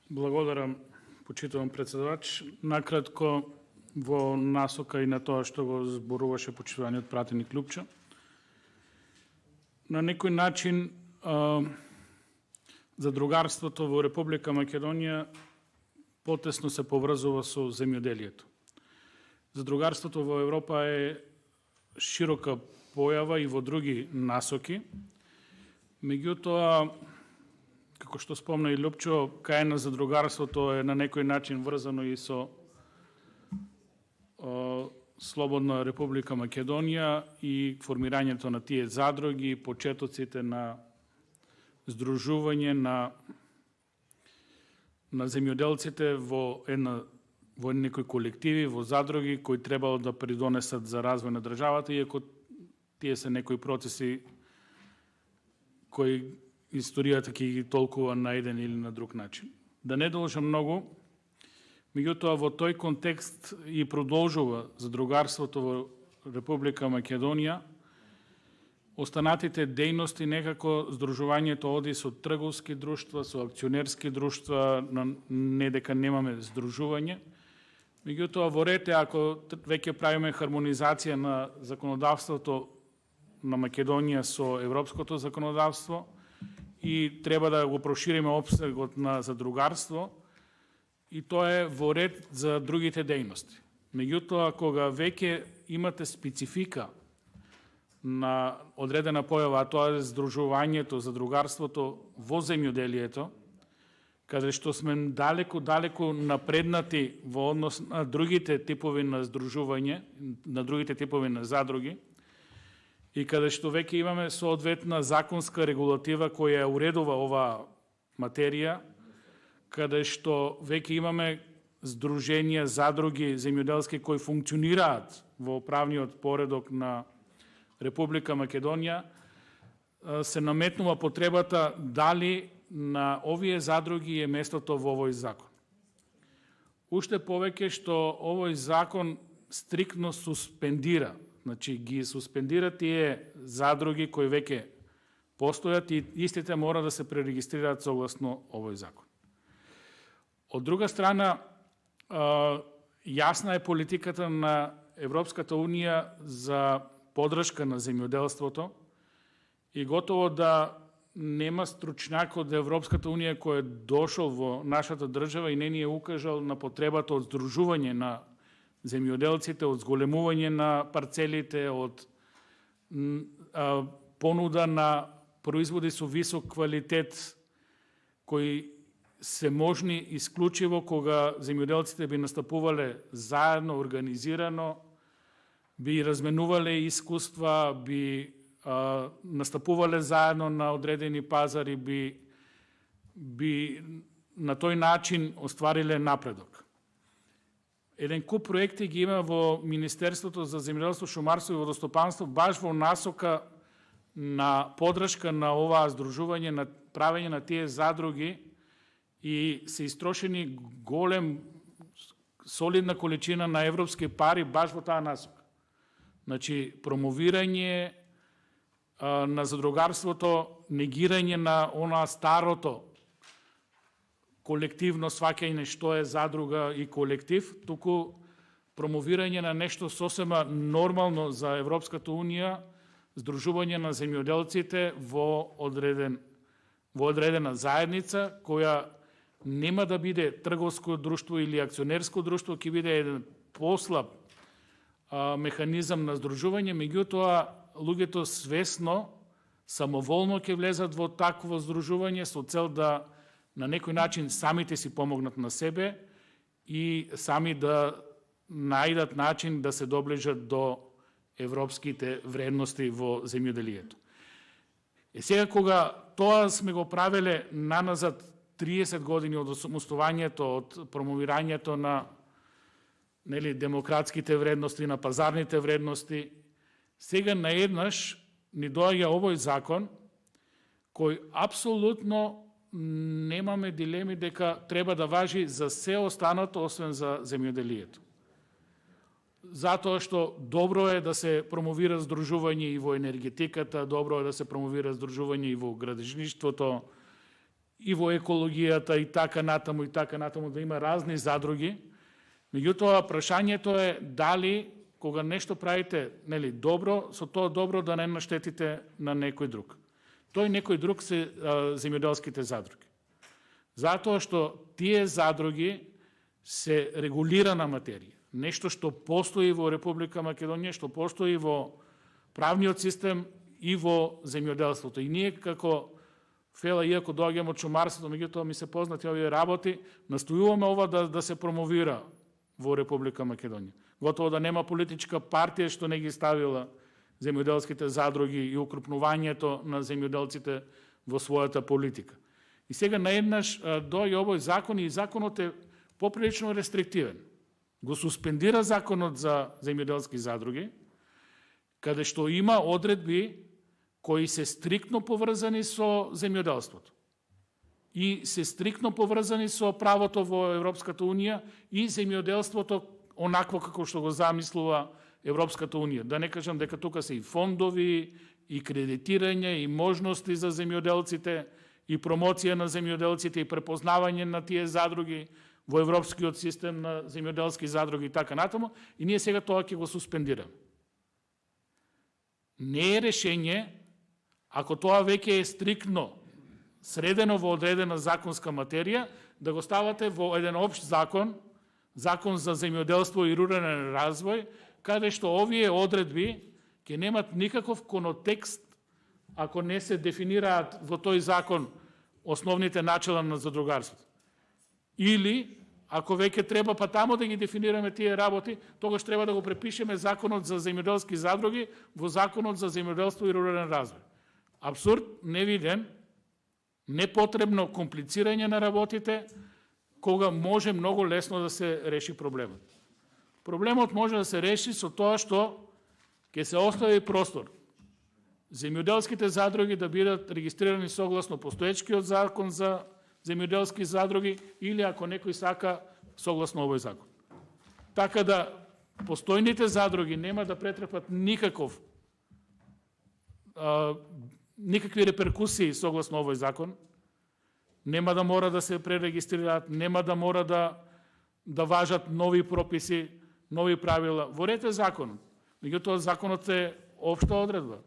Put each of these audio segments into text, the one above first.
Благодарам, почитувам председавач. Накратко, во насока и на тоа што го зборуваше почитуваниот пратеник Лупчо. На некој начин задругарството во Република Македонија потесно се поврзува со земјоделието. Задругарството во Европа е широка појава и во други насоки. Меѓутоа, како што спомна и Лупчо, кај на задругарството е на некој начин врзано и со Слободна Република Македонија и формирањето на тие задруги, почетоците на здружување на земјоделците во некои колективи, во задруги кои требало да придонесат за развој на државата, иако тие се некои процеси кои историјата ќе ги толкува на еден или на друг начин. Да не должам многу, меѓутоа во тој контекст и продолжува задругарството во Република Македонија. Останатите дејности некако здружувањето оди со трговски друштва, со акционерски друштва, не дека немаме здружување. Меѓутоа во ред е, ако веќе правиме хармонизација на законодавството на Македонија со европското законодавство и треба да го прошириме опсегот на задругарство, и тоа е во ред за другите дејности. Меѓутоа, кога веќе имате специфика на одредена појава, а тоа е здружувањето, задругарството во земјоделието, каде што сме далеку напреднати во однос на другите типови на здружување, на другите типови на задруги, и каде што веќе имаме соодветна законска регулатива која уредува оваа материја, каде што веќе имаме здруженија, задруги земјоделски кои функционираат во правниот поредок на Република Македонија, се наметнува потребата дали на овие задруги е местото во овој закон. Уште повеќе што овој закон стриктно суспендира, значи ги суспендира тие задруги кои веќе постојат и истите мора да се пререгистрираат согласно овој закон. Од друга страна, јасна е политиката на Европската Унија за подршка на земјоделството и готово да нема стручњак од Европската Унија кој е дошол во нашата држава и не ни е укажал на потребата од здружување на земјоделците, од зголемување на парцелите, од понуда на производи со висок квалитет кои се можни исклучиво кога земјоделците би настапувале заедно, организирано, би разменувале искуства, би настапувале заедно на одредени пазари, би на тој начин оствариле напредок. Еден куп проекти ги има во Министерството за земјоделство, шумарство и водостопанство баш во насока на подршка на оваа здружување, на правење на тие задруги, и се истрошени солидна количина на европски пари баш во таа насока. Значи, промовирање на задругарството, негирање на она старото колективно сваќање што е задруга и колектив, туку промовирање на нешто сосема нормално за Европската Унија, здружување на земјоделците во одредена заедница, која нема да биде трговско друштво или акционерско друштво, ќе биде еден послаб механизам на здружување, меѓутоа луѓето свесно, самоволно ќе влезат во такво здружување со цел да на некој начин самите си помогнат на себе и сами да најдат начин да се доближат до европските вредности во земјоделието. Сега кога тоа сме го правеле наназад 30 години од осамостојувањето, од промовирањето на демократските вредности, на пазарните вредности, сега наеднаш ни доаѓа овој закон кој апсолутно немаме дилеми дека треба да важи за се останато освен за земјоделието. Затоа што добро е да се промовира здружување и во енергетиката, добро е да се промовира здружување и во градежништвото, и во екологијата и така натаму да има разни задруги. Меѓутоа прашањето е дали кога нешто правите, нели, добро, со тоа добро да не наштетите на некој друг. Тој некој друг се земјоделските задруги. Затоа што тие задруги се регулирана материја. Нешто што постои во Република Македонија, што постои во правниот систем и во земјоделството. И ние како ФЕЛА, иако доаѓаме од шумарството, меѓутоа ми се познати овие работи, настојуваме ова да се промовира во Република Македонија. Готово да нема политичка партија што не ги ставила земјоделските задруги и укрупнувањето на земјоделците во својата политика. И сега наеднаш доаѓа овој закон и законот е поприлично рестриктивен. Го суспендира законот за земјоделски задруги, каде што има одредби кои се стриктно поврзани со земјоделството и се стриктно поврзани со правото во Европската Унија и земјоделството онакво како што го замислува Европската Унија. Да не кажам дека тука се и фондови, и кредитирање, и можности за земјоделците, и промоција на земјоделците, и препознавање на тие задруги во европскиот систем на земјоделски задруги и така натаму, и ние сега тоа ќе го суспендираме. Не е решение, ако тоа веќе е стриктно средено во одредена законска материја, да го ставате во еден општ закон, закон за земјоделство и рурален развој, каде што овие одредби ќе немат никаков конотекст ако не се дефинираат во тој закон основните начала на задругарството. Или, ако веќе треба па тамо да ги дефинираме тие работи, тогаш треба да го препишеме законот за земјоделски задруги во законот за земјоделство и рурален развој. Апсурд невиден, непотребно комплицирање на работите, кога може многу лесно да се реши проблемот. Проблемот може да се реши со тоа што ќе се остави простор земјоделските задруги да бидат регистрирани согласно постоечкиот закон за земјоделски задруги или ако некој сака согласно овој закон. Така да постојните задруги нема да претрпат никакви реперкусии согласно овој закон, нема да мора да се пререгистрираат, нема да мора да важат нови прописи, нови правила. Во ред е законот. Меѓутоа законот е општа одредба,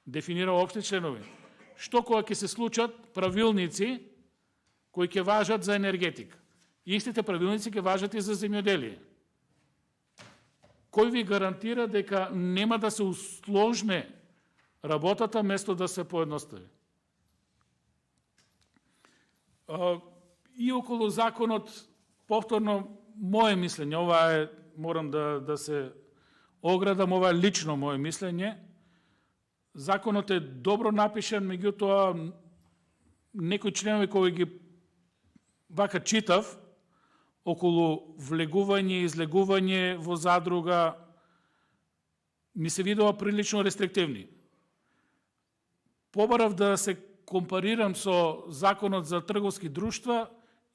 дефинира општи членови. Што кога ќе се случат правилници кои ќе важат за енергетика? Истите правилници ќе важат и за земјоделие. Кој ви гарантира дека нема да се усложне работата место да се поедностави? И околу законот, повторно, моje мислење, ова е, морам да се оградам, ова е лично моje мислење, законот е добро напишан, меѓутоа некои членови кои ги вака читав, околу влегување и излегување во задруга, ми се видува прилично рестриктивни. Побарав да се компарирам со законот за трговски друштва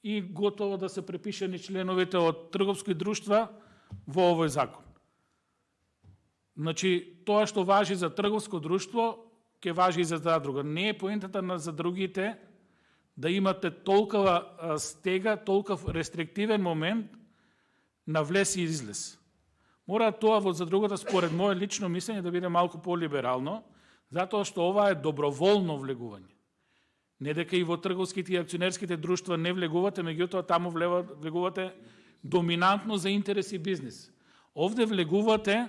и готово да се препишани членовите од трговски друштва во овој закон. Значи, тоа што важи за трговско друштво, ќе важи и за задруга. Не е поентата на задругите да имате толкова стега, толков рестриктивен момент на влез и излез. Мора тоа во задругата, според моје лично мислење, да биде малку по-либерално, затоа што ова е доброволно влегување. Не дека и во трговските и акционерските друштва не влегувате, меѓутоа таму влегувате доминантно за интерес и бизнес. Овде влегувате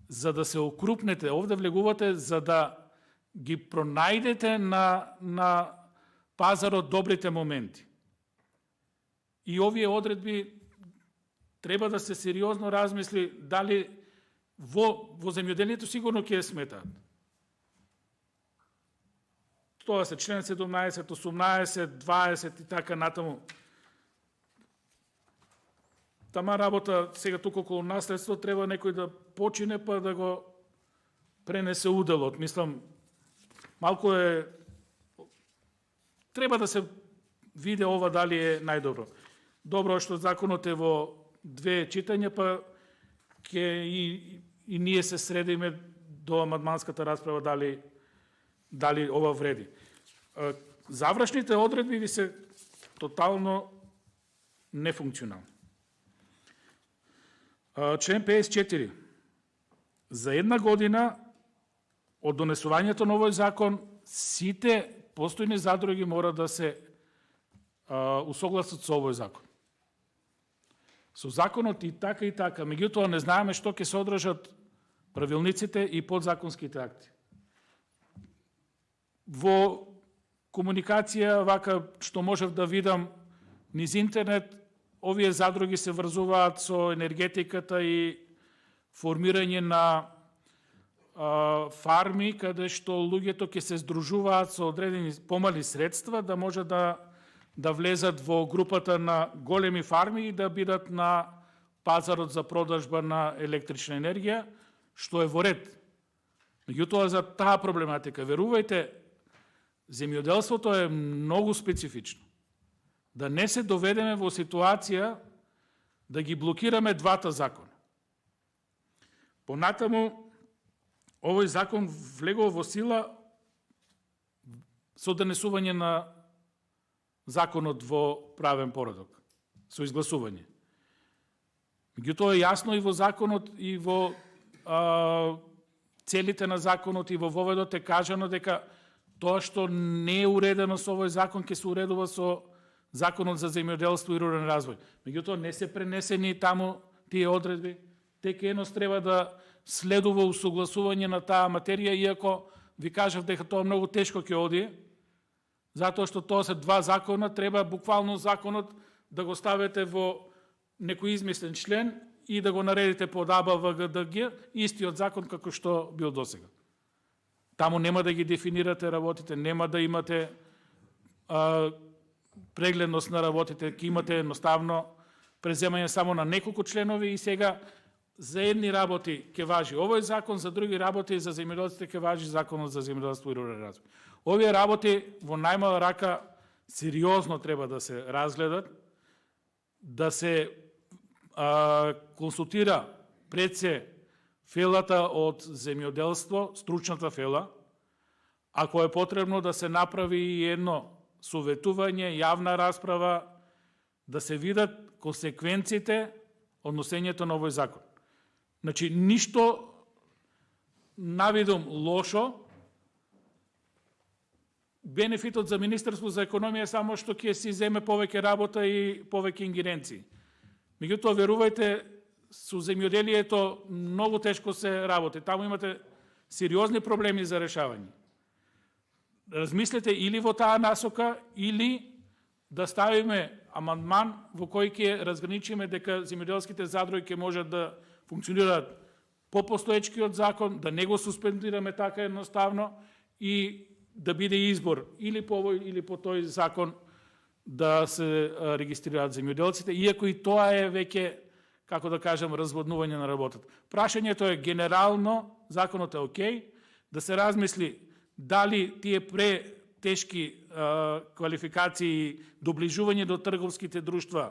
за да се окрупнете, овде влегувате за да ги пронајдете на пазарот добрите моменти. И овие одредби треба да се сериозно размисли дали во земјоделието сигурно ќе сметаат. Тоа се член 17, 18, 20 и така натаму. Тама работа сега тука околу наследство треба некој да почине па да го пренесе уделот. Мислам, малку е... Треба да се види ова дали е најдобро. Добро е што законот е во две читања, па ќе и ние се средиме до амандманската расправа дали ова вреди. Завршните одредби ви се тотално нефункционални. Член 54. За една година од донесувањето на овој закон, сите постојни задруги мора да се усогласат со овој закон. Со законот и така, меѓутоа не знаеме што ќе се одржат правилниците и подзаконските акти. Во комуникација, вака што можев да видам низ интернет, овие задруги се врзуваат со енергетиката и формирање на фарми, каде што луѓето ќе се здружуваат со одредени помали средства, да може да влезат во групата на големи фарми и да бидат на пазарот за продажба на електрична енергија, што е во ред. Меѓутоа, за таа проблематика, верувајте, земјоделството е многу специфично. Да не се доведеме во ситуација да ги блокираме двата закона. Понатаму, овој закон влегол во сила со донесување на законот во правен поредок, со изгласување. Меѓутоа е јасно и во законот, и во целите на законот, и во воведот е кажано дека тоа што не е уредено со овој закон ќе се уредува со законот за земјоделство и рурален развој. Меѓутоа не се пренесени таму тие одредби, тек едност треба да следува усогласување на таа материја, иако ви кажав дека тоа многу тешко ќе одие, затоа што тоа се два закона, треба буквално законот да го ставите во некој измислен член и да го наредите под АБВГДГ, истиот закон како што бил досега. Таму нема да ги дефинирате работите, нема да имате прегледност на работите, ќе имате едноставно преземање само на неколку членови и сега за едни работи ќе важи овој закон, за други работи за земјоделците ќе важи законот за земјоделство и рурален развој. Овие работи во најмала рака сериозно треба да се разгледат, да се консултира пред се фелата од земјоделство, стручната фела, ако е потребно да се направи и едно советување, јавна расправа, да се видат консеквенците од носењето на овој закон. Значи, ништо навидум лошо, бенефитот за Министерство за економија е само што ќе си земе повеќе работа и повеќе ингеренции. Меѓутоа, верувајте, со земјоделието многу тешко се работи. Таму имате сериозни проблеми за решавање. Размислете или во таа насока, или да ставиме амандман во кој ќе разграничиме дека земјоделските задруги ќе можат да функционираат по постоечкиот закон, да не го суспендираме така едноставно и да биде избор или по овој или по тој закон да се регистрираат земјоделците, иако и тоа е веќе, како да кажем, разводнување на работата. Прашањето е генерално, законот е окей, да се размисли дали тие претешки квалификации, доближување до трговските друштва